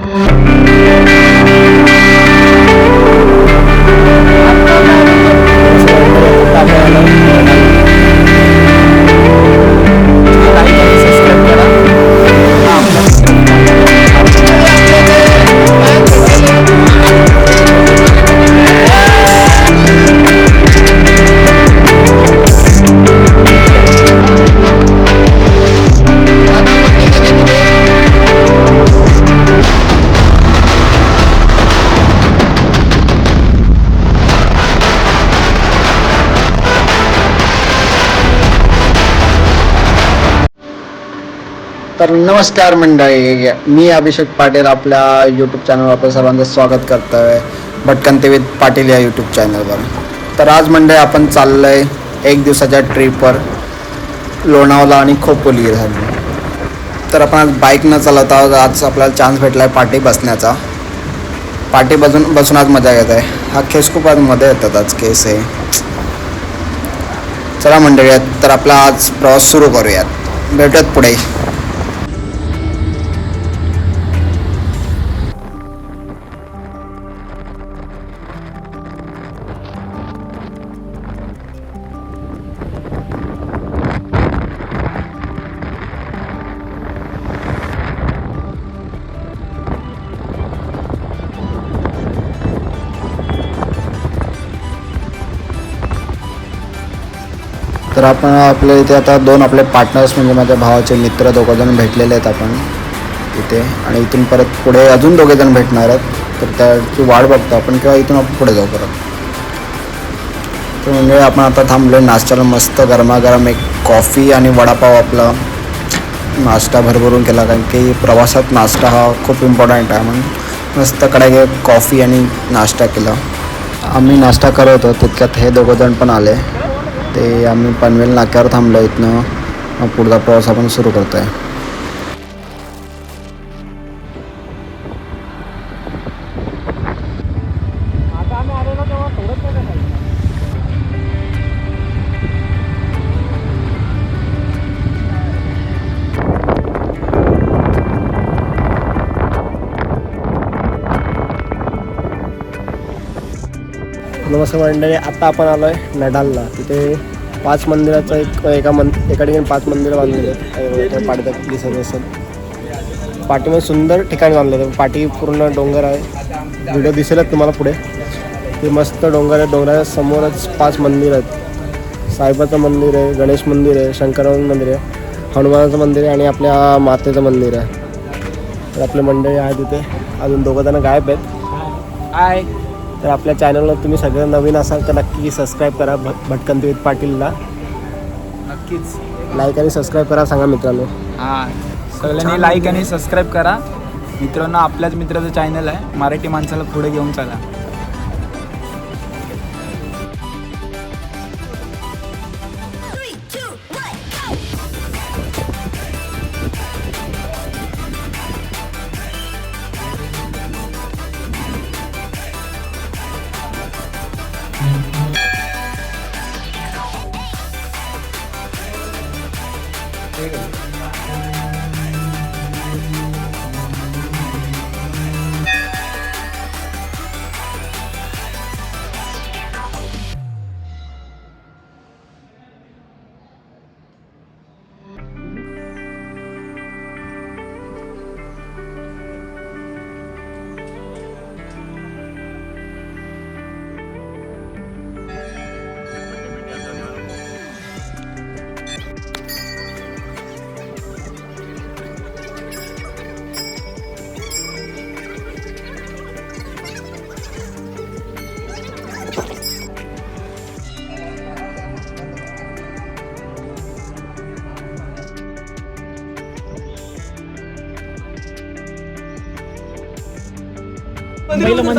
तर नमस्कार मंडळी, मी अभिषेक पाटील आपल्या यूट्यूब चॅनलवर आपलं सर्वांचं स्वागत करतो आहे भटकंती विथ पाटील या यूट्यूब चॅनलवर. तर आज मंडळी आपण चाललो आहे 1 दिवसाच्या ट्रिपवर लोणावळा आणि खोपोली झाली. तर आपण आज बाईक न चालवता आज आपल्याला चान्स भेटला आहे पाठी बसण्याचा. पाठी बसून आज मजा घेत आहे. हा केस खूप आज मध्ये येतात, आज केस आहे. चला मंडळी, तर आपला आज प्रवास सुरू करूयात. भेटूयात पुढे. तर आपण आपल्या इथे आता 2 आपले पार्टनर्स म्हणजे माझ्या भावाचे मित्र 2 जण भेटलेले आहेत आपण इथे, आणि इथून परत पुढे अजून 2 जण भेटणार आहेत. तर त्याची वाट बघतो आपण, किंवा इथून आपण पुढे जाऊ परत. तर म्हणजे आपण आता थांबलो नाश्त्याला. मस्त गरमागरम एक कॉफी आणि वडापाव आपला नाश्ता भरभरून केला, कारण की प्रवासात नाश्ता हा खूप इम्पॉर्टंट आहे. म्हणून मस्त कडे कॉफी आणि नाश्ता केला. आम्ही नाश्ता करत होतो तितक्यात हे 2 जण पण आले. ते आम्ही पनवेल नाक्यावर थांबलो. इथनं पुढचा प्रवास आपण सुरू करतो आहे. नमस्कार मंडळी, आता आपण आलो आहे नडालला. तिथे 5 मंदिराचं एका ठिकाणी 5 मंदिरं बांधलेली आहेत. पाठी दिसत असेल, पाठीमध्ये सुंदर ठिकाणी बांधलेलं आहे. पाठी पूर्ण डोंगर आहे. व्हिडिओ दिसेलच तुम्हाला पुढे. ते मस्त डोंगर आहे. डोंगराच्या समोरच 5 मंदिर आहेत. साईबाचं मंदिर आहे, गणेश मंदिर आहे, शंकराचं मंदिर आहे, हनुमानाचं मंदिर आहे आणि आपल्या मातेचं मंदिर आहे. तर आपले मंडळी आहे तिथे. अजून 2 जण गायब आहेत. हाय. तर आपल्या चॅनलवर तुम्ही सगळं नवीन असाल तर नक्की सबस्क्राईब करा भटकंती विथ पाटीलला. नक्कीच लाईक आणि सबस्क्राईब करा. सांगा मित्रांनो. हां, सगळ्यांनी लाईक आणि सबस्क्राईब करा मित्रांनो. आपल्याच मित्राचं चॅनल आहे. मराठी माणसाला पुढे घेऊन चला.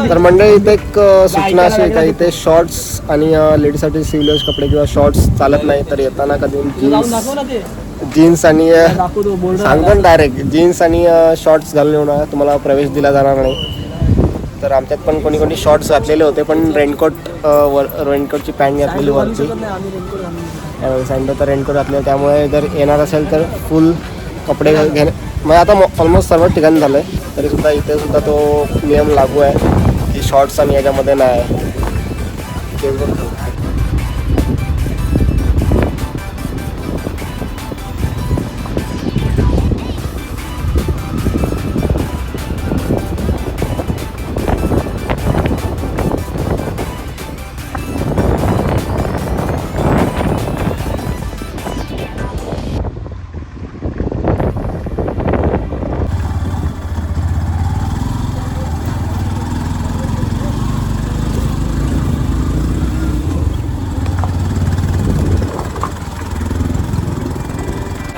तर मंडळी इथे एक सूचना अशी आहे का, इथे शॉर्ट्स आणि लेडीजसाठी सिव्हिलियर्स कपडे किंवा शॉर्ट्स चालत नाही. तर येताना कधी जीन्स आणि सांगतो डायरेक्ट जीन्स आणि शॉर्ट्स घालून येऊन तुम्हाला प्रवेश दिला जाणार नाही. तर आमच्यात पण कोणी शॉर्ट्स घातलेले होते, पण रेनकोटची पॅन्ट घातलेली वरची. सँडो तर रेनकोट घातले, त्यामुळे जर येणार असेल तर फुल कपडे मग आता ऑलमोस्ट सर्व ठिकाणी झालं आहे, तरी सुद्धा इथे सुद्धा तो नियम लागू आहे की शॉर्ट्स आणि याच्यामध्ये नाही.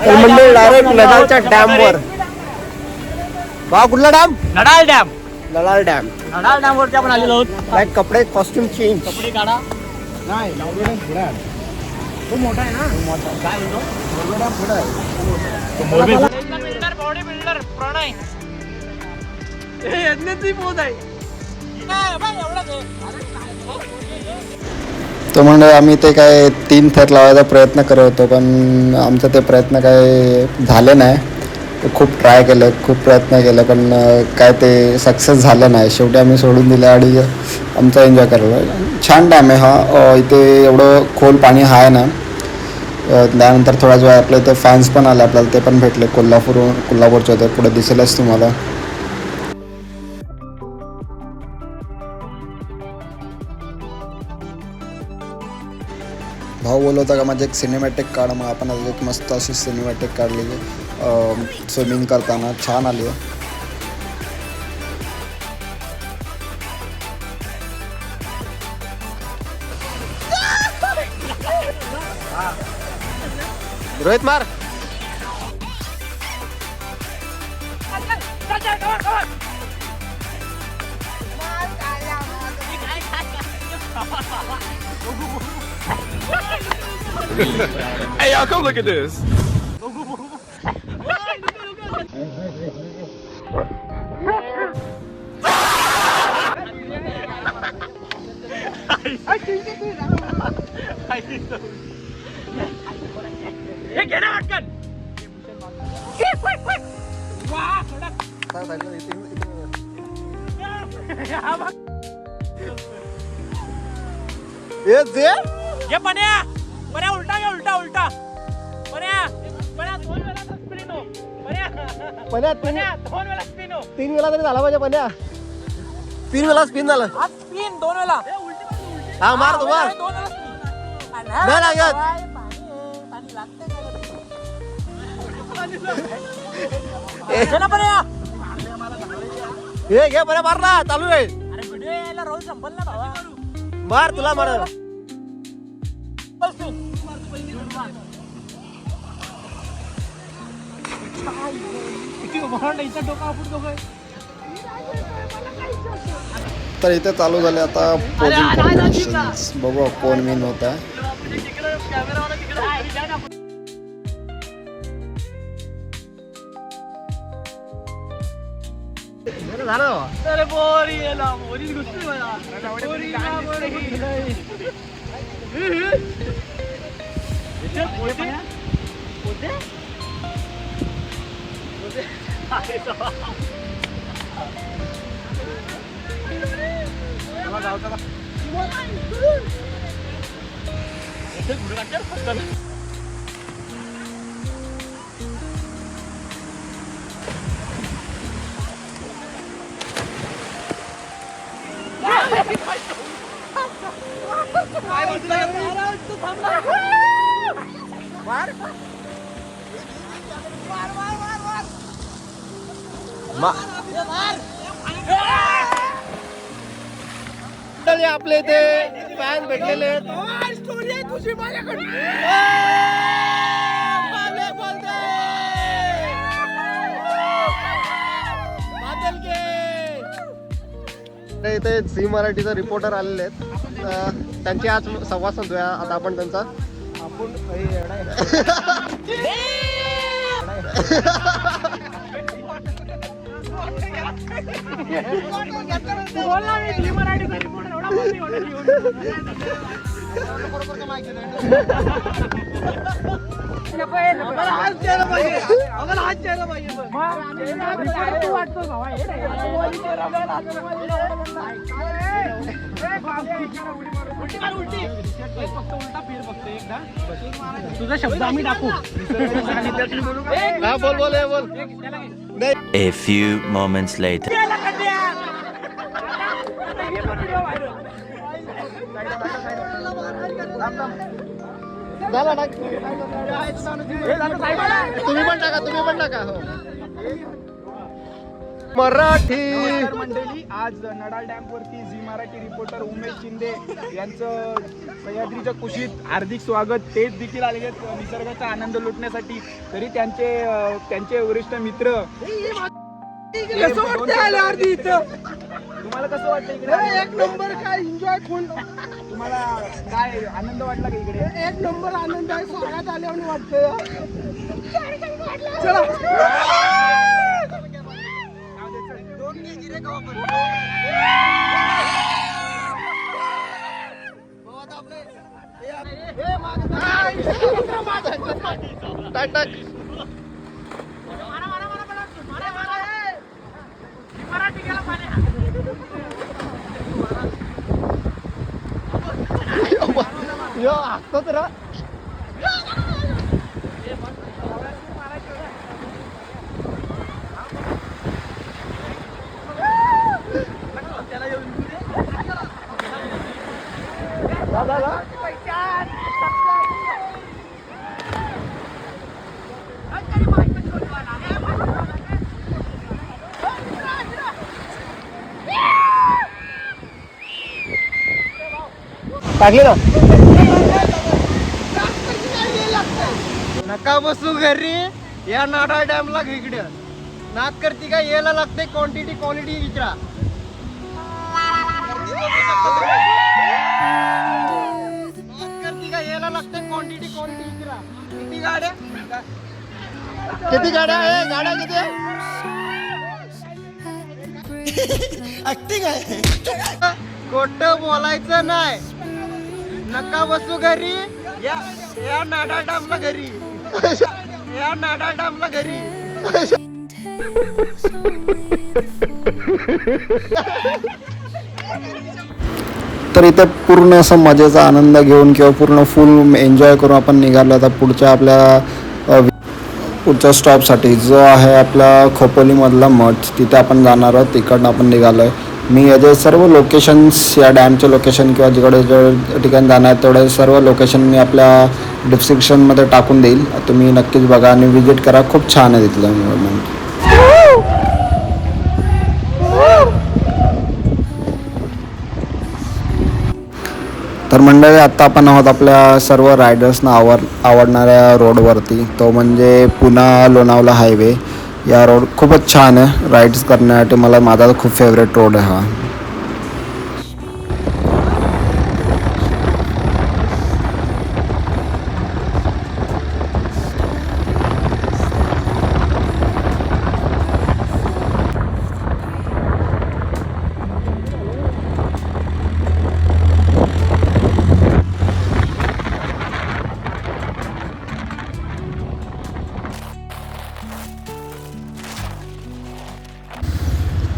तर म्हणजे डायरेक्ट नडालच्या डॅमवर. भाव कुठला dam? Nadal dam. Nadal dam. Nadal dam वरती आपण आलेलो आहोत. काय कपडे कॉस्ट्युम चेंज. कपडे काढा. नाही तो मोठा आहे ना. काय बोलतो? डॅम पुढे आहे. बॉडी बिल्डर प्रणय. यज्ञाची पोत आहे. तो म्हणजे आम्ही ते काय 3 थर लावायचा प्रयत्न करत होतो, पण आमचं ते प्रयत्न काय झाले नाही. खूप ट्राय केलं, खूप प्रयत्न केलं, पण काय ते सक्सेस झालं नाही. शेवटी आम्ही सोडून दिलं आणि आमचा एन्जॉय करलो. छान डॅम आहे हा. इथे एवढं खोल पाणी आहे ना. त्यानंतर थोड्याच वेळ आपल्या इथे फॅन्स पण आले आपल्याला, ते पण भेटले. कोल्हापूरचे होते, पुढे दिसेलच तुम्हाला. भाऊ बोलत होता का माझे एक सिनेमॅटिक काढ, मग आपण आज एक मस्त अशी सिनेमॅटिक काढली स्विमिंग करताना. छान आली आहे. रोहित मार. Hey y'all, come look at this. ये बन्या बन्या उलटा घे, उलटा उलटा. बन्या बन्या 2 वेळा स्पिन हो. बन्या बन्या 2 वेळा स्पिन हो. 3 वेळा तरी झाला पाहिजे पण्या. 3 वेळा स्पिन झालं. आज स्पिन 2 वेळा. हा मार तू मार. 2 वेळा स्पिन. नाही लागत. पाणी लागते बन्या. हे घे बऱ्या मार ना, चालू आहे. अरे व्हिडिओ यायला रोज संपल ना भावा. मार तुला मार. तर इथे चालू झाले आता पोजिंग कॉम्पिटिशन्स. बघू कोण विन होत आहे. आपले इथे फॅन भेटलेले आहेत. इथे झी मराठीचा रिपोर्टर आलेले आहेत. त्यांची आज संवाद साधूया आता आपण त्यांचा. तुझा शब्द आम्ही टाकू. A few moments later. तुम्ही पण टाका हो. मराठी मंडळी, आज नडाल डॅम वरती झी मराठी रिपोर्टर उमेश शिंदे यांचं सह्याद्रीच्या कुशीत हार्दिक स्वागत. तेच देखील आलेले आहेत निसर्गाचा आनंद लुटण्यासाठी. तरी त्यांचे वरिष्ठ मित्र तुम्हाला कसं वाटतं इकडे? एक नंबर. काय एन्जॉय तुम्हाला काय आनंद वाटला का इकडे? एक नंबर आनंद आहे. स्वागत आल्यावर वाटतं. टाकले ना. नका बसू घरी, या नाडाळ डॅमला इकडे नाद करती काय यायला लागते. क्वांटिटी क्वालिटी विचारा. नाद करती काय यायला लागते. क्वांटिटी क्वालिटी विचारा. किती गाड्या आहे? गाड्या किती आहे? खोटं बोलायचं नाही. नका बसू घरी, या नाडाळ डॅमला घरी. या नाडाळ डॅमला घरी. तर इथे पूर्ण असं मजेचा आनंद घेऊन किंवा पूर्ण फुल एन्जॉय करून आपण निघालो. आता पुढच्या स्टॉपसाठी जो आहे आपला खोपोलीमधला मठ, तिथे आपण जाणार आहोत. तिकडनं आपण निघालो आहे. मी याचे सर्व लोकेशन्स, या डॅमचे लोकेशन किंवा जिकडे जे ठिकाणी जाणार आहेत तेवढे सर्व लोकेशन मी आपल्या डिस्क्रिप्शनमध्ये टाकून देईल. तुम्ही नक्कीच बघा आणि विजिट करा. खूप छान आहे तिथलं एन्व्हायरमेंट. तर मंडळी, आत्ता आपण आहोत आपल्या सर्व रायडर्सना आवडणाऱ्या रोडवरती. तो म्हणजे पुणा लोणावळा हायवे. या रोड खूपच छान आहे राईड्स करण्यासाठी. माझा खूप फेवरेट रोड आहे हा.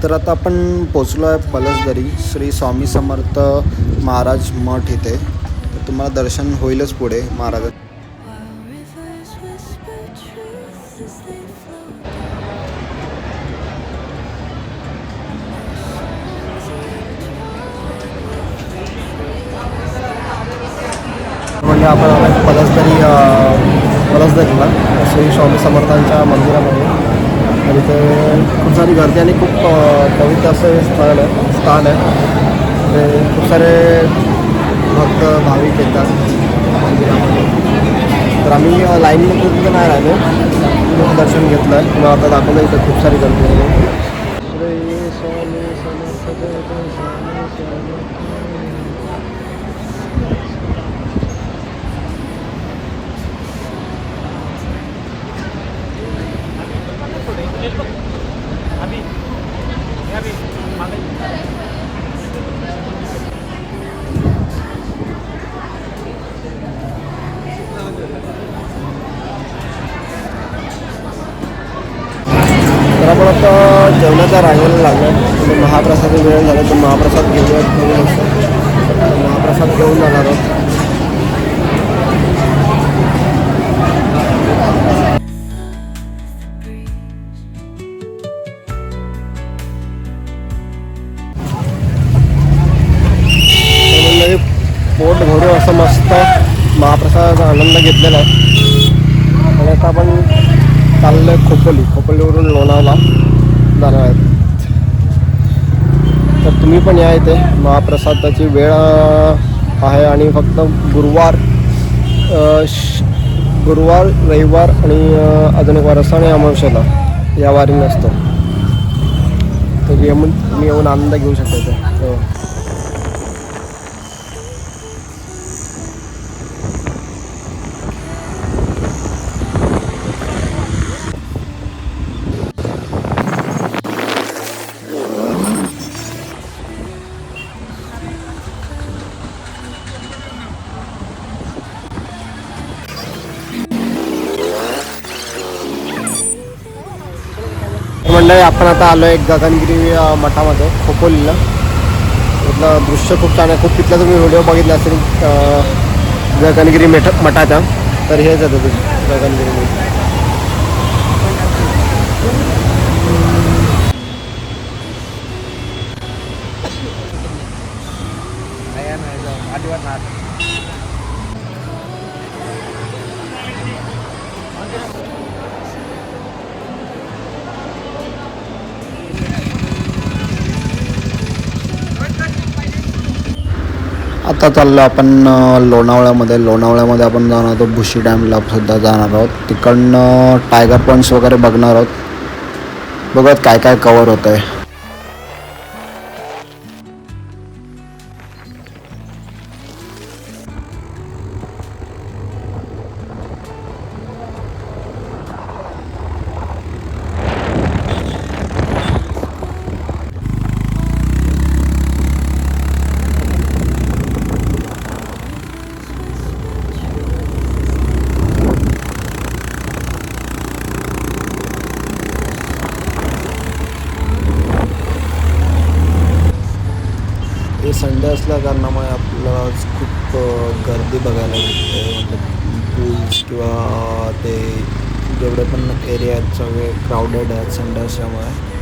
तर आता आपण पोचलो आहे पलसदरी श्री स्वामी समर्थ महाराज मठ इथे. तर तुम्हाला दर्शन होईलच पुढे महाराज. म्हणजे आपण पलसदरीला श्री स्वामी समर्थांच्या मंदिरामध्ये. आणि ते खूप सारी गर्दी आणि खूप पवित्र असं स्थान आहे. ते खूप सारे भक्त भाविक येतात मंदिरामध्ये. तर आम्ही लाईनमध्ये तिथं नाही राहिलो, दर्शन घेतलं आहे. मग आता दाखवलं इथं खूप सारी गर्दी आहे. श्री स्वामी समर्थ जय जय स्वामी स्वामी. जेवणाचा रांगायला लागला म्हणजे महाप्रसाद वेळ झाला तर महाप्रसाद घेऊया. महाप्रसाद घेऊन जाणार आहोत. पोट भरून असं मस्त महाप्रसादाचा आनंद घेतलेला आहे. आणि आता आपण चाललो आहे खोपोलीवरून लोणावळा जाणार आहेत. तर तुम्ही पण या इथे. महाप्रसादाची वेळ आहे आणि फक्त गुरुवार रविवार आणि अजून एक वार असतो आणि अमावस्येला या वारी नसतो. तर तुम्ही येऊन आनंद घेऊ शकता इथे. मंडळी आपण आता आलो आहे गगनगिरी मठामध्ये खोपोलीला. इथलं दृश्य खूप छान आहे. खूप तिथला तुम्ही व्हिडिओ बघितला असेल गगनगिरी मठाचा. तर हेच आहे ते गगनगिरी. आता चाललो आपण लोणावळ्यामध्ये आपण जाणार आहोत. भुशी डॅमला सुद्धा जाणार आहोत. तिकडनं टायगर पॉईंट्स वगैरे बघणार आहोत. बघत काय काय कवर होत आहे. हे संडे असल्या कारणामुळे आपल्याला खूप गर्दी बघायला मिळते. म्हणजे पूल्स किंवा ते जेवढे पण एरिया आहेत सगळे क्राऊडेड आहेत संडे असल्यामुळे.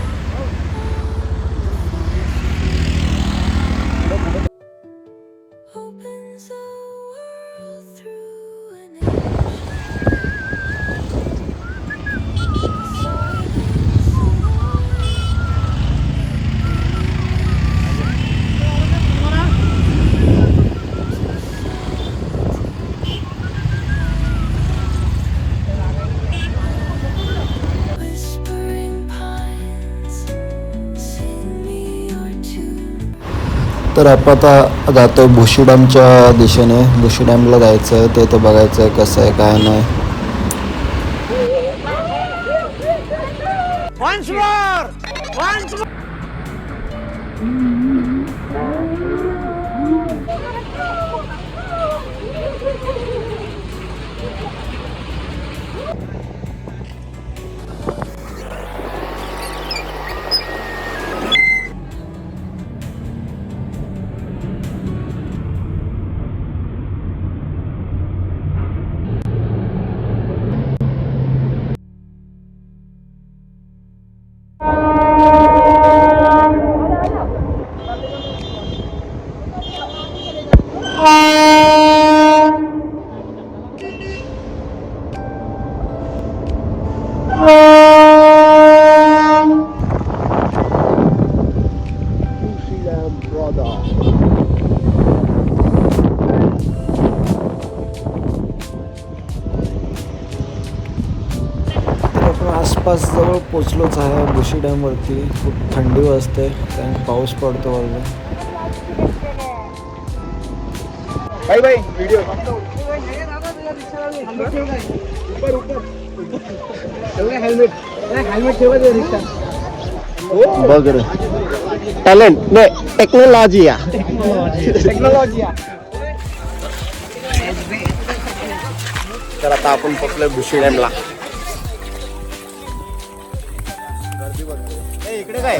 तर आपण आता जातो आहे भुशी डॅमच्या दिशेने. भुशी डॅमला जायचं आहे. ते बघायचं आहे कसं आहे काय नाही. आसपास जवळ पोचलोच आहे भुशी डॅमवरती. खूप थंडी वाजते कारण पाऊस पडतो वगैरे. बाय व्हिडिओ हेल्मेट ठेवा दे रिक्षा. बघ रे टॅलेंट नाही टेक्नॉलॉजी. तर आता आपण पोचलोय भुशी डॅमला. गर्दी बघतो. इकडे काय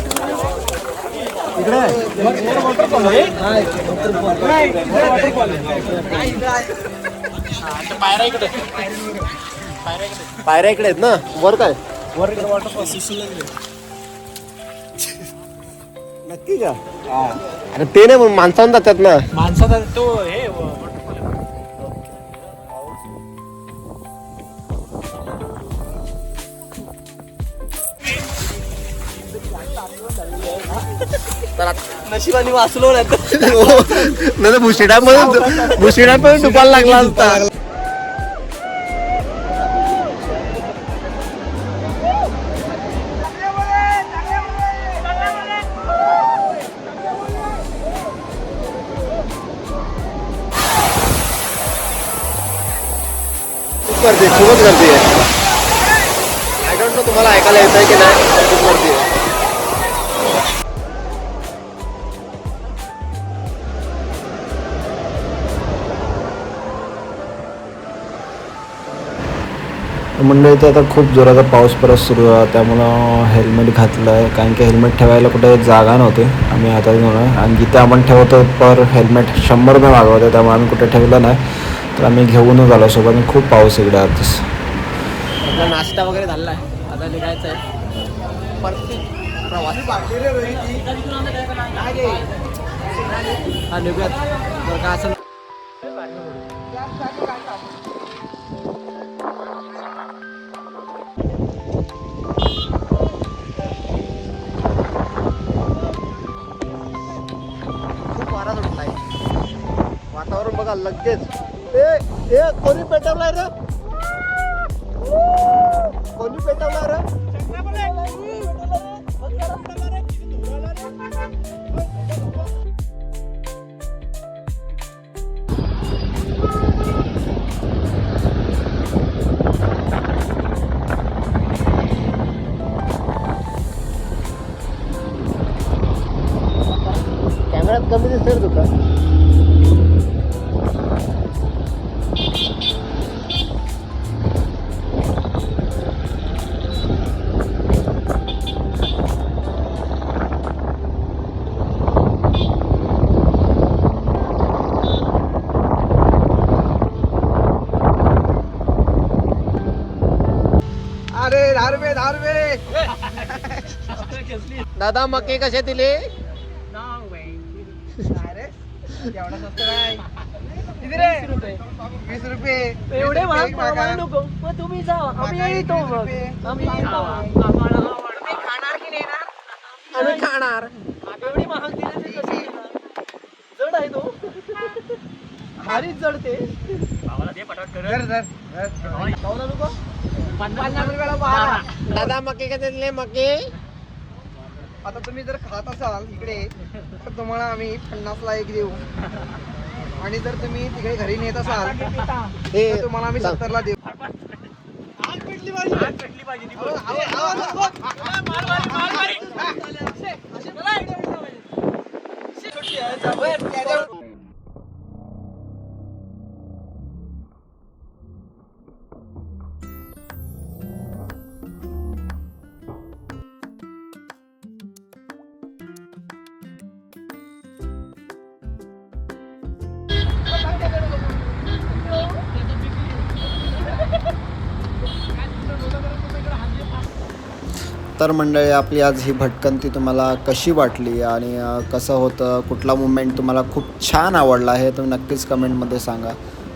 पायऱ्या इकडे आहेत ना वर काय वर नक्की का अरे ते नाही माणसाहून जातात ना माणसाचा तो हे नशिबाने वाचलो नाही भुशिडा पण डुबायला लागला असता. खूपच गर्दी आहे. आय डोंट नो तुम्हाला ऐकायला येत आहे की नाही. खूप गर्दी आहे. मंडळी इथे आता खूप जोराचा पाऊस परत सुरू आहे, त्यामुळं हेल्मेट घातलं आहे. कारण की हेल्मेट ठेवायला कुठे जागा नव्हती. आम्ही आता घेऊन आणि जिथे आपण ठेवतो पर हेल्मेट 100 रुपये मागवतो, त्यामुळे आम्ही कुठे ठेवलं नाही. तर आम्ही घेऊनच आलो सोबत. खूप पाऊस इकडे आताच. आपला नाश्ता वगैरे झाला आहे. आता निघायचं आहे परत प्रवास. हा निघूयात बरं का असं. खूप वारा सुटलाय. वातावरण बघा लगेच. ए कोणी पेटवलाय रे? कोणी पेटवलाय रे? कॅमेऱ्यात कमी दिसतंय तुका. अरे 10 रुपये दादा मके कसे दिले? अरे एवढा स्वस्त नाही. किती रे? 20 रुपये. एवढे महाग एक मागा. मागायला नको. मग तुम्ही जा आम्ही येतो मग. आम्ही येतो. तुम्ही खाणार की नाही ना? आम्ही खाणार. एवढी महाग दिली ते कशी येणार? जड आहे तो. भारीच जड ते. धर. नको 50 रुपयाला 12. दादा मके कसे दिले मके? आता तुम्ही जर खात असाल इकडे तर तुम्हाला आम्ही 50ला एक देऊ. आणि जर तुम्ही तिकडे घरी नेत असाल तर तुम्हाला आम्ही 70ला देऊ. तर मंडळी आपली आज ही भटकंती तुम्हाला कशी वाटली आणि कसं होतं, कुठला मुवमेंट तुम्हाला खूप छान आवडला आहे तुम्ही नक्कीच कमेंटमध्ये सांगा.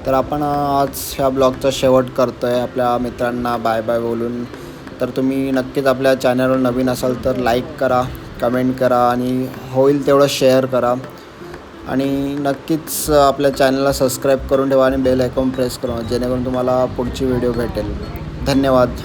तर आपण आज ह्या ब्लॉगचा शेवट करतो आहे आपल्या मित्रांना बाय बाय बोलून. तर तुम्ही नक्कीच आपल्या चॅनलवर नवीन असाल तर लाईक करा, कमेंट करा आणि होईल तेवढं शेअर करा. आणि नक्कीच आपल्या चॅनलला सबस्क्राईब करून ठेवा आणि बेल आयकॉन प्रेस करा जेणेकरून तुम्हाला पुढची व्हिडिओ भेटेल. धन्यवाद.